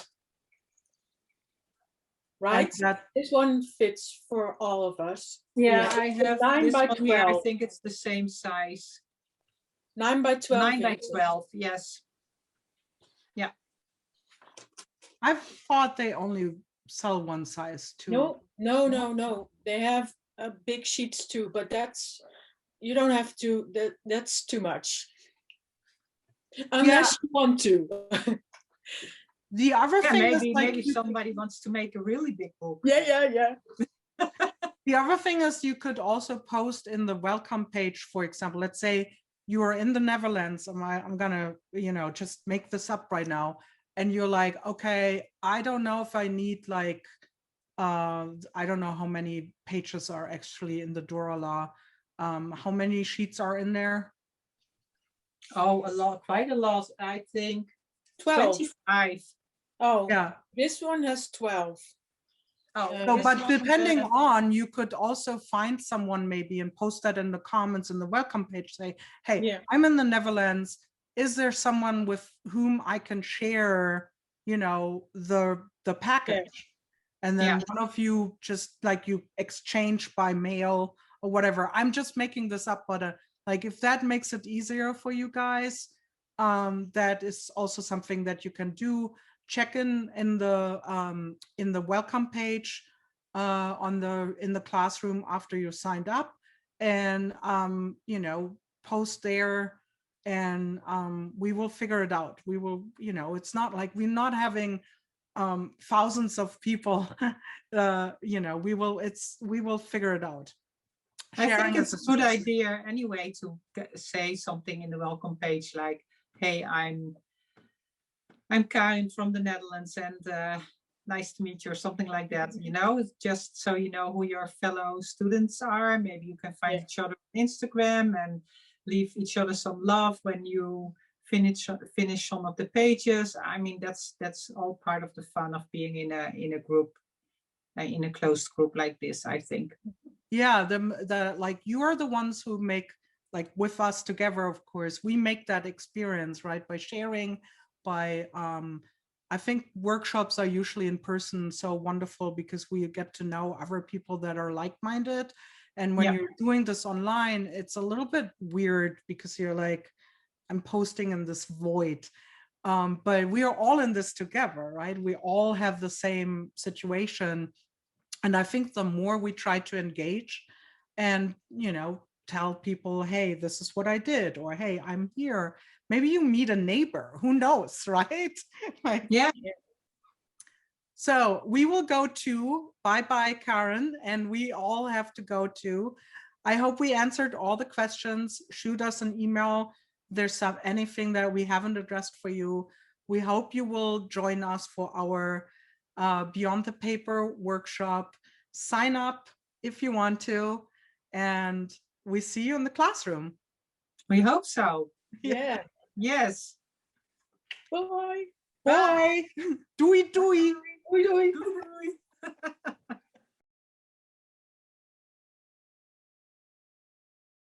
Speaker 3: Right? This one fits for all of us.
Speaker 2: Yeah, I have
Speaker 3: 9 by 12.
Speaker 2: Here, I think it's the same size.
Speaker 3: 9 by 12.
Speaker 2: 9 by 12, yes. Yeah.
Speaker 1: I thought they only sell one size too.
Speaker 3: No. They have big sheets too, but that's, you don't have to, that's too much. Unless you want to.
Speaker 1: The other thing is like,
Speaker 2: maybe somebody wants to make a really big book.
Speaker 3: Yeah.
Speaker 1: The other thing is you could also post in the welcome page, for example, let's say you are in the Netherlands. I'm gonna, just make this up right now. And you're like, okay, I don't know if I need like, I don't know how many pages are actually in the Dura law. How many sheets are in there?
Speaker 2: Oh, a lot, quite a lot. I think
Speaker 3: 12.
Speaker 2: 25.
Speaker 3: Oh,
Speaker 1: yeah.
Speaker 3: This one has 12.
Speaker 1: No, but depending on, you could also find someone maybe and post that in the comments in the welcome page. Say, hey, I'm in the Netherlands. Is there someone with whom I can share, the package? And then one of you just like you exchange by mail or whatever. I'm just making this up, but like if that makes it easier for you guys, that is also something that you can do. Check in the welcome page in the classroom after you signed up, and post there, and we will figure it out. We will, it's not like we're not having thousands of people. We will figure it out.
Speaker 2: I think it's a good idea anyway to say something in the welcome page like, hey, I'm Karin from the Netherlands, and nice to meet you, or something like that. Just so you know who your fellow students are. Maybe you can find each other on Instagram and leave each other some love when you finish some of the pages. I mean, that's all part of the fun of being in a group, in a closed group like this, I think.
Speaker 1: Yeah, the like you are the ones who make, like with us together, of course, we make that experience, right? By sharing, by I think workshops are usually in person so wonderful because we get to know other people that are like-minded. And when you're doing this online, it's a little bit weird because you're like, I'm posting in this void. But we are all in this together, right? We all have the same situation. And I think the more we try to engage and, tell people, hey, this is what I did, or hey, I'm here. Maybe you meet a neighbor, who knows, right? So we will go to bye-bye, Karin, and we all have to go to. I hope we answered all the questions. Shoot us an email. There's anything that we haven't addressed for you. We hope you will join us for our Beyond the Paper workshop. Sign up if you want to, and we see you in the classroom.
Speaker 2: We hope so.
Speaker 3: Yeah.
Speaker 2: Yes.
Speaker 3: Bye.
Speaker 1: Bye. Doei.